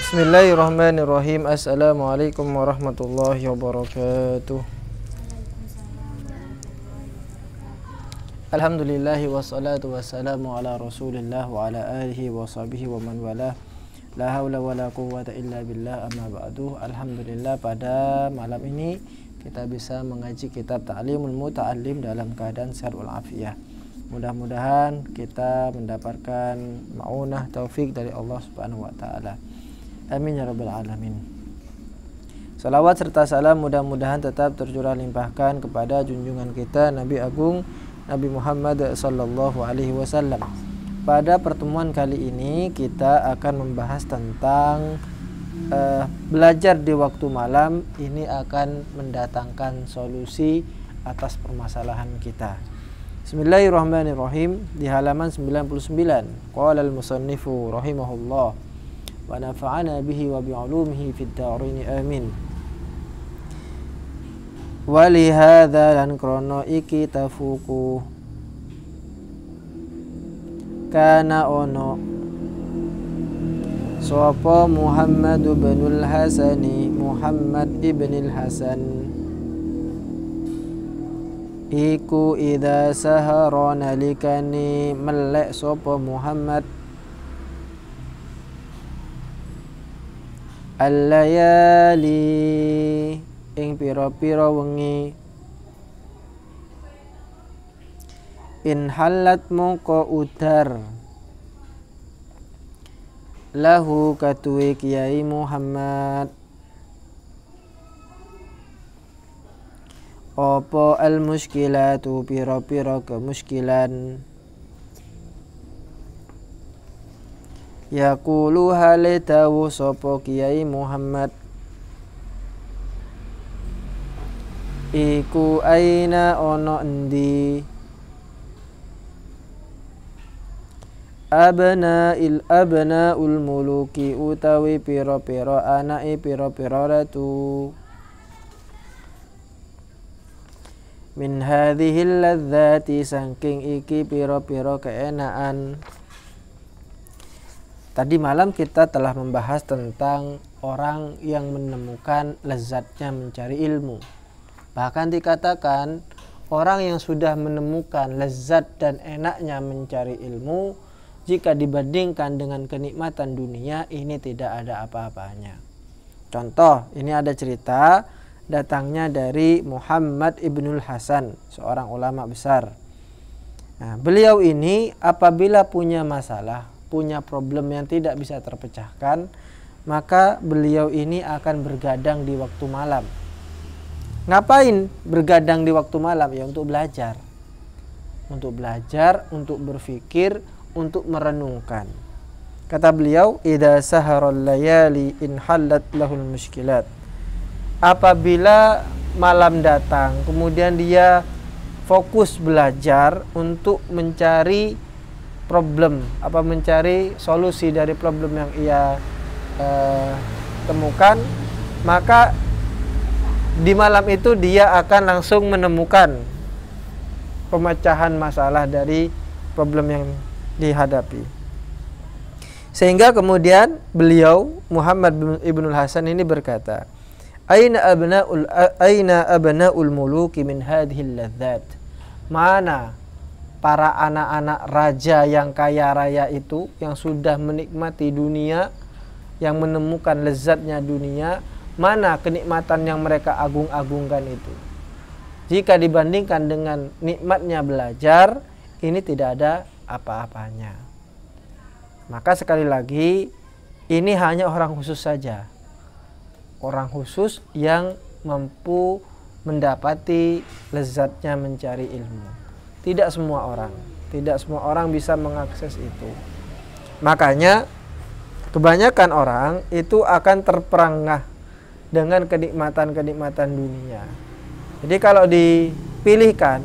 Bismillahirrahmanirrahim. Assalamualaikum warahmatullahi wabarakatuh. Alhamdulillahi wassalatu wassalamu ala rasulillah wa ala alihi wa sahbihi wa man walah. La hawla wa la quwwata illa billah, amma ba'du. Alhamdulillah, pada malam ini kita bisa mengaji kitab Ta'limul Muta'allim dalam keadaan sehat walafiat. Mudah-mudahan kita mendapatkan ma'unah taufik dari Allah Subhanahu wa taala. Amin ya rabbal alamin. Salawat serta salam mudah-mudahan tetap tercurah limpahkan kepada junjungan kita Nabi Agung Nabi Muhammad sallallahu alaihi wasallam. Pada pertemuan kali ini kita akan membahas tentang belajar di waktu malam ini akan mendatangkan solusi atas permasalahan kita. Bismillahirrahmanirrahim. Di halaman 99 qala al-musannifu rahimahullah wa nafa'ana bihi wa bi'ulumihi fid dharain amin. Wali hadza lan krono iki tafuku kana ono sapa Muhammad ibnul Hasani Muhammad ibnul Hasan iku idza sahara nalikani melek sapa Muhammad al-layali ing pira-pira wengi in halat mongko udar lahu katuwe Kiai Muhammad opo al muskilatu pira-pira kemuskilan yaqulu halitawu sapa Kiai Muhammad iku aina ono endi abnaul muluki utawi pira-pira anake pira-pira ratu min hadhil ladzati saking iki pira-pira keenaan. Tadi malam kita telah membahas tentang orang yang menemukan lezatnya mencari ilmu. Bahkan dikatakan orang yang sudah menemukan lezat dan enaknya mencari ilmu, jika dibandingkan dengan kenikmatan dunia, ini tidak ada apa-apanya. Contoh, ini ada cerita datangnya dari Muhammad ibnul Hasan, seorang ulama besar. Nah, beliau ini apabila punya masalah, punya problem yang tidak bisa terpecahkan, maka beliau ini akan bergadang di waktu malam. Ngapain bergadang di waktu malam? Ya untuk belajar. Untuk belajar, untuk berpikir, untuk merenungkan. Kata beliau, idza saharal layali in halat lahul muskilat. Apabila malam datang, kemudian dia fokus belajar untuk mencari problem, mencari solusi dari problem yang ia temukan, maka di malam itu dia akan langsung menemukan pemecahan masalah dari problem yang dihadapi. Sehingga kemudian beliau Muhammad ibnul Hasan ini berkata, Aina abnaul muluki min hadhil ladzat. Mana para anak-anak raja yang kaya raya itu, yang sudah menikmati dunia, yang menemukan lezatnya dunia, mana kenikmatan yang mereka agung-agungkan itu? Jika dibandingkan dengan nikmatnya belajar, ini tidak ada apa-apanya. Maka sekali lagi, ini hanya orang khusus saja. Orang khusus yang mampu mendapati lezatnya mencari ilmu. Tidak semua orang bisa mengakses itu. Makanya kebanyakan orang itu akan terperangah dengan kenikmatan-kenikmatan dunia. Jadi kalau dipilihkan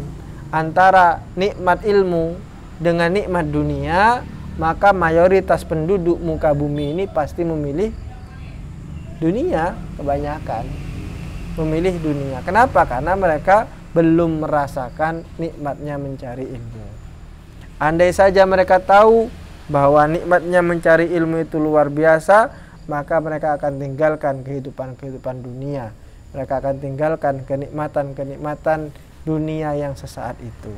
antara nikmat ilmu dengan nikmat dunia, maka mayoritas penduduk muka bumi ini pasti memilih dunia, kebanyakan memilih dunia. Kenapa? Karena mereka belum merasakan nikmatnya mencari ilmu. Andai saja mereka tahu bahwa nikmatnya mencari ilmu itu luar biasa, maka mereka akan tinggalkan kehidupan dunia. Mereka akan tinggalkan kenikmatan dunia yang sesaat itu.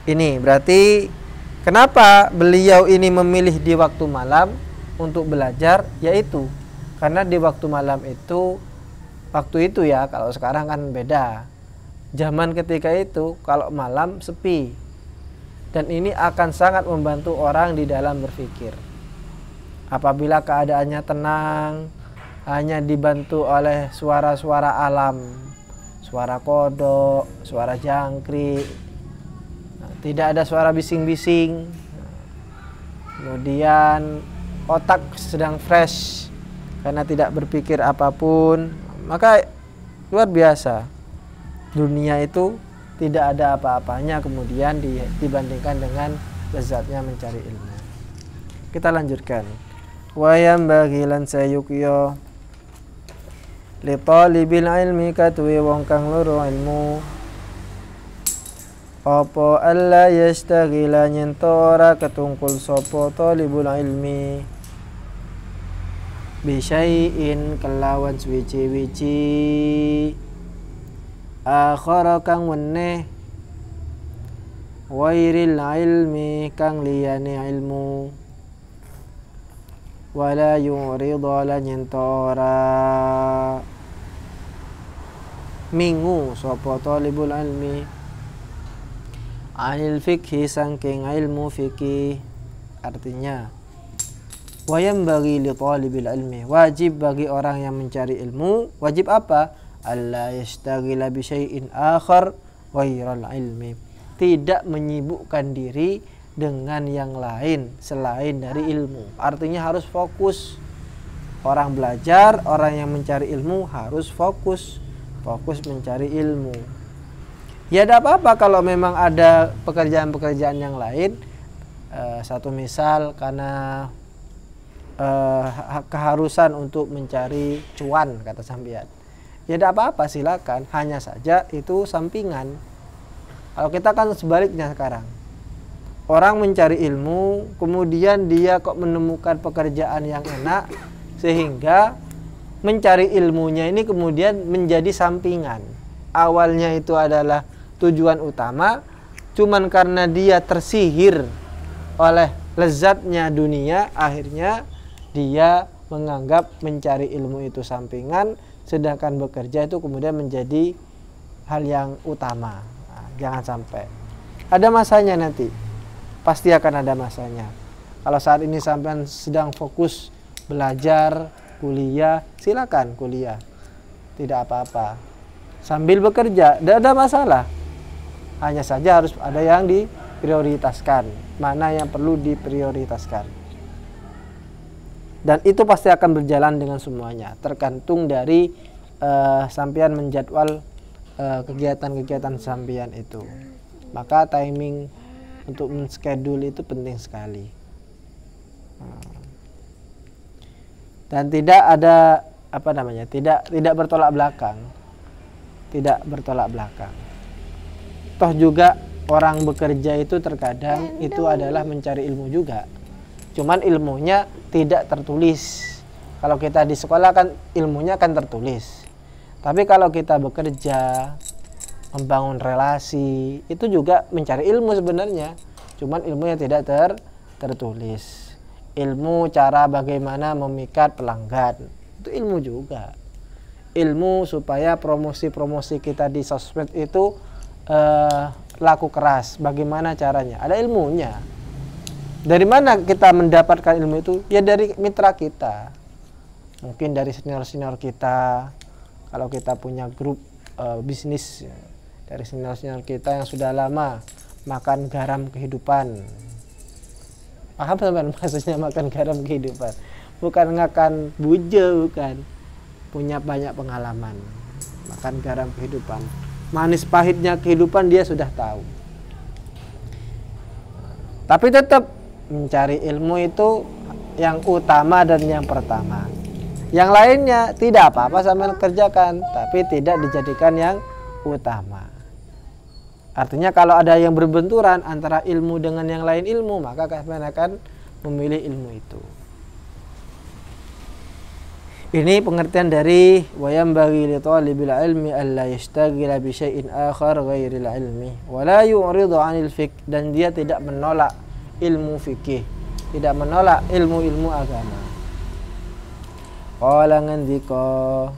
Ini berarti kenapa beliau ini memilih di waktu malam untuk belajar, yaitu karena di waktu malam itu, waktu itu ya, kalau sekarang kan beda. Zaman ketika itu kalau malam sepi, dan ini akan sangat membantu orang di dalam berpikir. Apabila keadaannya tenang, hanya dibantu oleh suara-suara alam, suara kodok, suara jangkrik, tidak ada suara bising-bising, kemudian otak sedang fresh karena tidak berpikir apapun, maka luar biasa. Dunia itu tidak ada apa-apanya kemudian dibandingkan dengan lezatnya mencari ilmu. Kita lanjutkan. Wayam bagilan sayukyo li talibil ilmi katwi wong kang loro ilmu apa alla yastaghila nyento ora ketungkul sapa talibul ilmi bisyai'in kelawan suwici-wici akhara kang weneh wairil ilmi kang liyane ilmu wala yuridha lan yentora mingu sapa talibul ilmi anil fikhi sangking ilmu fikih. Artinya wayam bagi li talibil ilmi, wajib bagi orang yang mencari ilmu, wajib apa? Alla yastaghila bi syai'in akhar ghairal ilmi, tidak menyibukkan diri dengan yang lain selain dari ilmu. Artinya harus fokus. Orang belajar, orang yang mencari ilmu harus fokus mencari ilmu. Ya ada apa-apa kalau memang ada pekerjaan-pekerjaan yang lain. Satu misal karena keharusan untuk mencari cuan, kata sampean. Ya tidak apa-apa, silakan. Hanya saja itu sampingan. Kalau kita kan sebaliknya sekarang. Orang mencari ilmu, kemudian dia kok menemukan pekerjaan yang enak, sehingga mencari ilmunya ini kemudian menjadi sampingan. Awalnya itu adalah tujuan utama, cuman karena dia tersihir oleh lezatnya dunia, akhirnya dia menganggap mencari ilmu itu sampingan, sedangkan bekerja itu kemudian menjadi hal yang utama. Nah, jangan sampai. Ada masanya nanti, pasti akan ada masanya. Kalau saat ini sampean sedang fokus belajar, kuliah, silakan kuliah, tidak apa-apa. Sambil bekerja, tidak ada masalah. Hanya saja harus ada yang diprioritaskan, mana yang perlu diprioritaskan. Dan itu pasti akan berjalan dengan semuanya, tergantung dari sampean menjadwal kegiatan-kegiatan sampean itu. Maka timing untuk men-schedule itu penting sekali. Dan tidak ada tidak bertolak belakang. Tidak bertolak belakang. Toh juga orang bekerja itu terkadang itu adalah mencari ilmu juga. Cuman ilmunya tidak tertulis. Kalau kita di sekolah kan ilmunya kan tertulis. Tapi kalau kita bekerja, membangun relasi, itu juga mencari ilmu sebenarnya. Cuman ilmunya tidak tertulis. Ilmu cara bagaimana memikat pelanggan, itu ilmu juga. Ilmu supaya promosi-promosi kita di sosmed itu laku keras. Bagaimana caranya? Ada ilmunya. Dari mana kita mendapatkan ilmu itu? Ya dari mitra kita. Mungkin dari senior-senior kita. Kalau kita punya grup bisnis, dari senior-senior kita yang sudah lama makan garam kehidupan. Paham teman maksudnya makan garam kehidupan? Bukan ngakan bujo, bukan. Punya banyak pengalaman. Makan garam kehidupan. Manis pahitnya kehidupan dia sudah tahu. Tapi tetap mencari ilmu itu yang utama dan yang pertama. Yang lainnya tidak apa-apa sambil kerjakan, tapi tidak dijadikan yang utama. Artinya kalau ada yang berbenturan antara ilmu dengan yang lain ilmu, maka kalian akan memilih ilmu itu. Ini pengertian dari wa yanbaghi li talibil ilmi alla yastaghila bi syai'in akhar ghairil ilmi wa la yu'ridu 'anil fiqh, dan dia tidak menolak ilmu fikih, tidak menolak ilmu-ilmu agama. Qala ngendika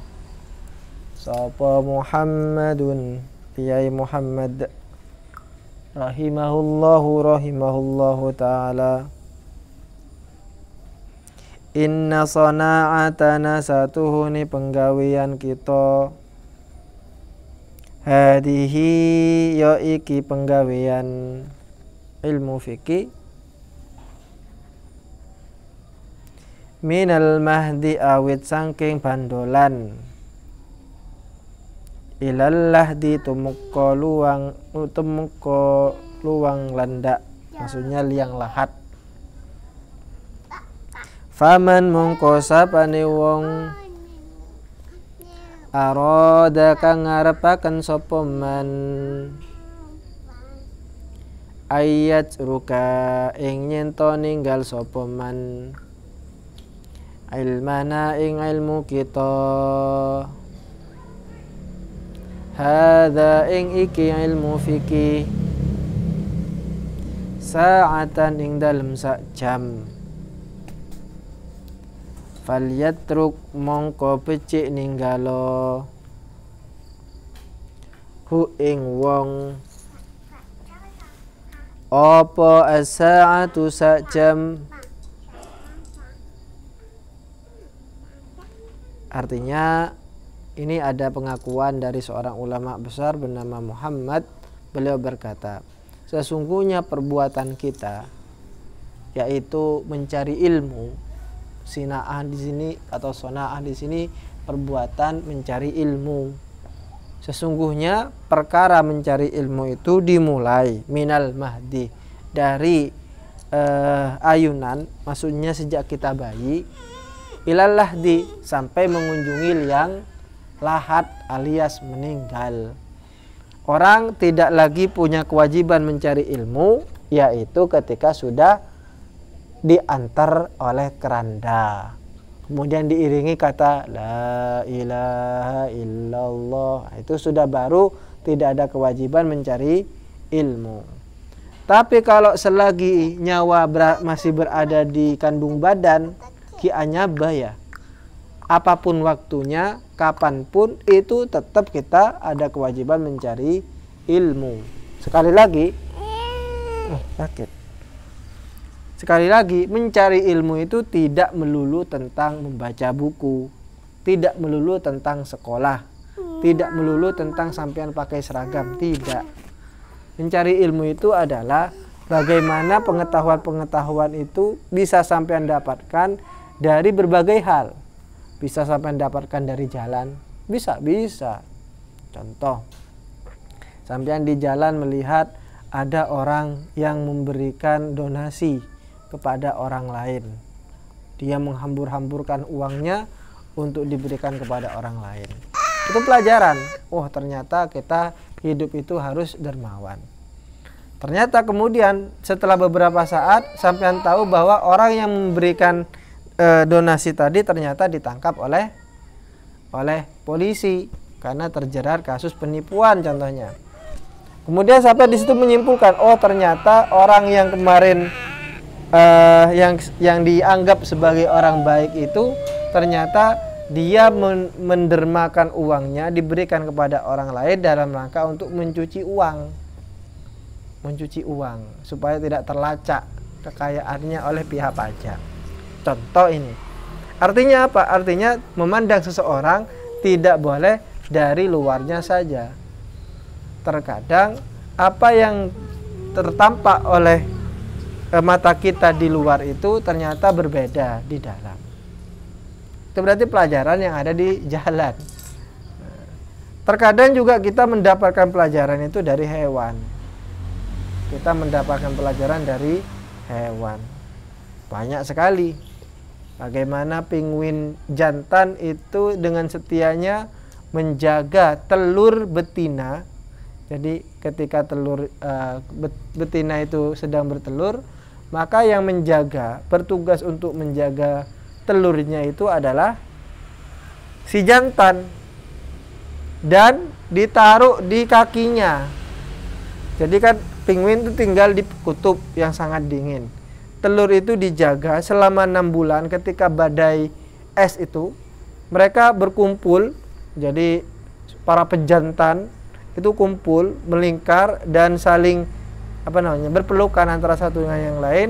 sapa Muhammadun, Yai Muhammad rahimahullahu taala, inna sana'atana satuhuni penggawean kita, hadihi ya iki penggawean ilmu fikih, minal mahdi awit sangking bandolan, ilallah di tumukko luang landak, maksudnya liang lahat. Faman mongko sapane wong aroda kang ngarepaken sapa man ayat ruka ing nyento ninggal sapa man ilmana ing ilmu kita, hadza ing iki ilmu fikih, sa'atan ing dalem sak jam, falyatruk mongko becik ninggalo hu ing wong apa as-sa'atu sak jam. Artinya ini ada pengakuan dari seorang ulama besar bernama Muhammad. Beliau berkata, sesungguhnya perbuatan kita yaitu mencari ilmu, sina'ah di sini atau sona'ah di sini perbuatan mencari ilmu. Sesungguhnya perkara mencari ilmu itu dimulai minal mahdi, dari ayunan, maksudnya sejak kita bayi, ilal lahdi sampai mengunjungi liang lahat alias meninggal. Orang tidak lagi punya kewajiban mencari ilmu yaitu ketika sudah diantar oleh keranda, kemudian diiringi kata la ilaha illallah, itu sudah baru tidak ada kewajiban mencari ilmu. Tapi kalau selagi nyawa masih berada di kandung badan, kianyaba ya, apapun waktunya, kapanpun, itu tetap kita ada kewajiban mencari ilmu. Sekali lagi, sekali lagi, mencari ilmu itu tidak melulu tentang membaca buku, tidak melulu tentang sekolah, tidak melulu tentang sampean pakai seragam, tidak. Mencari ilmu itu adalah bagaimana pengetahuan-pengetahuan itu bisa sampean dapatkan dari berbagai hal. Bisa sampean dapatkan dari jalan, bisa. Contoh, sampean di jalan melihat ada orang yang memberikan donasi kepada orang lain. Dia menghambur-hamburkan uangnya untuk diberikan kepada orang lain. Itu pelajaran. Oh, ternyata kita hidup itu harus dermawan. Ternyata kemudian setelah beberapa saat sampean tahu bahwa orang yang memberikan donasi tadi ternyata ditangkap oleh polisi karena terjerat kasus penipuan contohnya. Kemudian sampai di situ menyimpulkan, oh ternyata orang yang kemarin yang dianggap sebagai orang baik itu ternyata dia mendermakan uangnya, diberikan kepada orang lain dalam rangka untuk mencuci uang supaya tidak terlacak kekayaannya oleh pihak pajak. Contoh ini. Artinya apa? Artinya memandang seseorang tidak boleh dari luarnya saja. Terkadang apa yang tertampak oleh mata kita di luar itu ternyata berbeda di dalam. Itu berarti pelajaran yang ada di jalan. Terkadang juga kita mendapatkan pelajaran itu dari hewan. Kita mendapatkan pelajaran dari hewan. Banyak sekali. Bagaimana penguin jantan itu dengan setianya menjaga telur betina. Jadi ketika telur betina itu sedang bertelur, maka yang bertugas untuk menjaga telurnya itu adalah si jantan dan ditaruh di kakinya. Jadi kan penguin itu tinggal di kutub yang sangat dingin. Telur itu dijaga selama 6 bulan. Ketika badai es itu, mereka berkumpul. Jadi para pejantan itu kumpul, melingkar dan saling berpelukan antara satu dengan yang lain,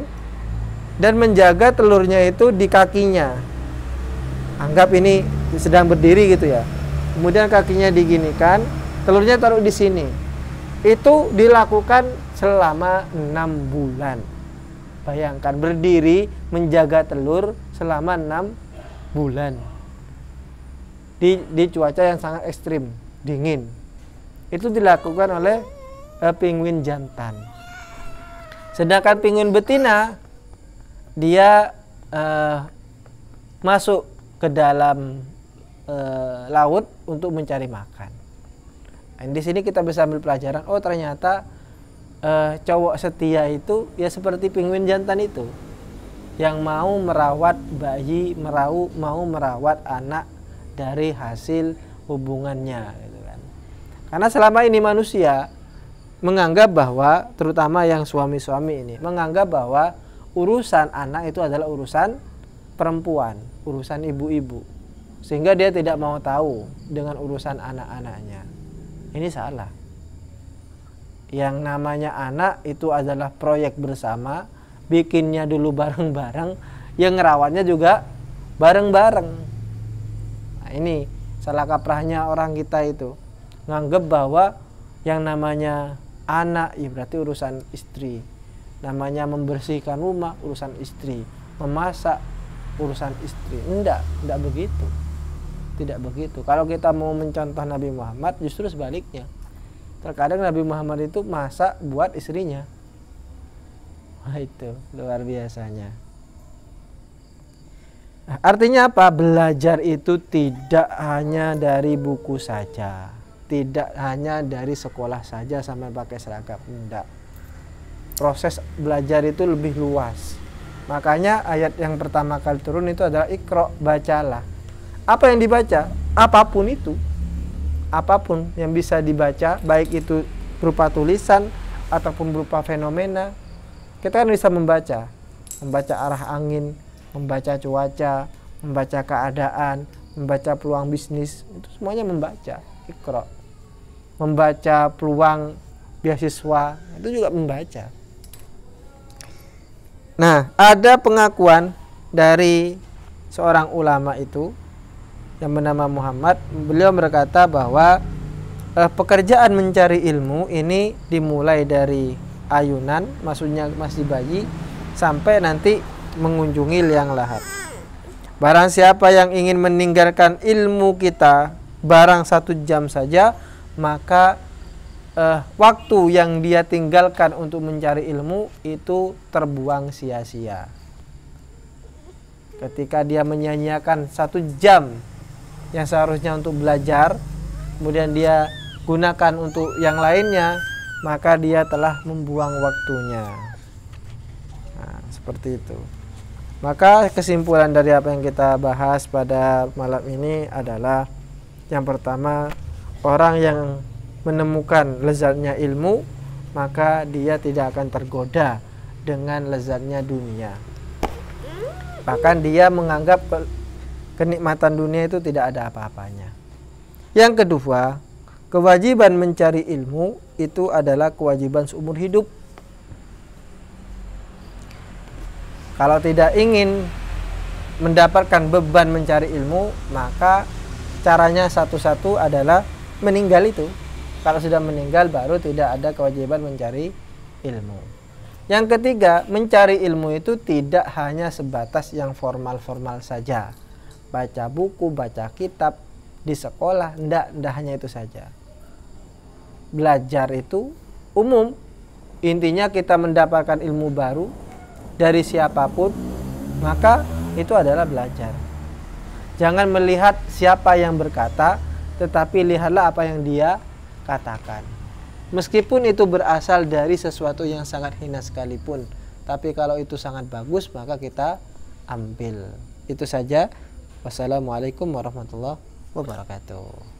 dan menjaga telurnya itu di kakinya. Anggap ini sedang berdiri gitu ya. Kemudian kakinya diginikan, telurnya taruh di sini. Itu dilakukan selama 6 bulan. Bayangkan berdiri menjaga telur selama 6 bulan. Di cuaca yang sangat ekstrim, dingin. Itu dilakukan oleh penguin jantan. Sedangkan penguin betina, dia masuk ke dalam laut untuk mencari makan. Dan di sini kita bisa ambil pelajaran, oh ternyata cowok setia itu ya seperti penguin jantan itu, yang mau merawat bayi, mau merawat anak dari hasil hubungannya, gitu kan. Karena selama ini manusia menganggap bahwa, terutama yang suami-suami ini, menganggap bahwa urusan anak itu adalah urusan perempuan, urusan ibu-ibu, sehingga dia tidak mau tahu dengan urusan anak-anaknya. Ini salah. Yang namanya anak itu adalah proyek bersama, bikinnya dulu bareng-bareng, yang ngerawatnya juga bareng-bareng. Nah, ini salah kaprahnya orang kita itu, nganggep bahwa yang namanya anak ya berarti urusan istri, namanya membersihkan rumah urusan istri, memasak urusan istri. Enggak begitu. Tidak begitu. Kalau kita mau mencontoh Nabi Muhammad, justru sebaliknya. Terkadang Nabi Muhammad itu masak buat istrinya. Wah, itu luar biasanya. Artinya apa? Belajar itu tidak hanya dari buku saja, tidak hanya dari sekolah saja sampai pakai seragam. Tidak. Proses belajar itu lebih luas. Makanya ayat yang pertama kali turun itu adalah Iqra, bacalah. Apa yang dibaca? Apapun itu. Apapun yang bisa dibaca, baik itu berupa tulisan ataupun berupa fenomena. Kita kan bisa membaca arah angin, membaca cuaca, membaca keadaan, membaca peluang bisnis, itu semuanya membaca. Iqra. Membaca peluang beasiswa, itu juga membaca. Nah, ada pengakuan dari seorang ulama itu yang bernama Muhammad. Beliau berkata bahwa pekerjaan mencari ilmu ini dimulai dari ayunan, maksudnya masih bayi, sampai nanti mengunjungi liang lahat. Barang siapa yang ingin meninggalkan ilmu kita barang 1 jam saja, maka waktu yang dia tinggalkan untuk mencari ilmu itu terbuang sia-sia. Ketika dia menyanyiakan 1 jam yang seharusnya untuk belajar, kemudian dia gunakan untuk yang lainnya, maka dia telah membuang waktunya. Nah, seperti itu. Maka kesimpulan dari apa yang kita bahas pada malam ini adalah, yang pertama, orang yang menemukan lezatnya ilmu, maka dia tidak akan tergoda dengan lezatnya dunia. Bahkan dia menganggap kenikmatan dunia itu tidak ada apa-apanya. Yang kedua, kewajiban mencari ilmu itu adalah kewajiban seumur hidup. Kalau tidak ingin mendapatkan beban mencari ilmu, maka caranya satu-satu adalah meninggal itu. Kalau sudah meninggal baru tidak ada kewajiban mencari ilmu. Yang ketiga, mencari ilmu itu tidak hanya sebatas yang formal-formal saja. Baca buku, baca kitab di sekolah, enggak hanya itu saja. Belajar itu umum. Intinya kita mendapatkan ilmu baru dari siapapun, maka itu adalah belajar. Jangan melihat siapa yang berkata, tetapi lihatlah apa yang dia katakan. Meskipun itu berasal dari sesuatu yang sangat hina sekalipun, tapi kalau itu sangat bagus, maka kita ambil. Itu saja. Wassalamualaikum warahmatullahi wabarakatuh.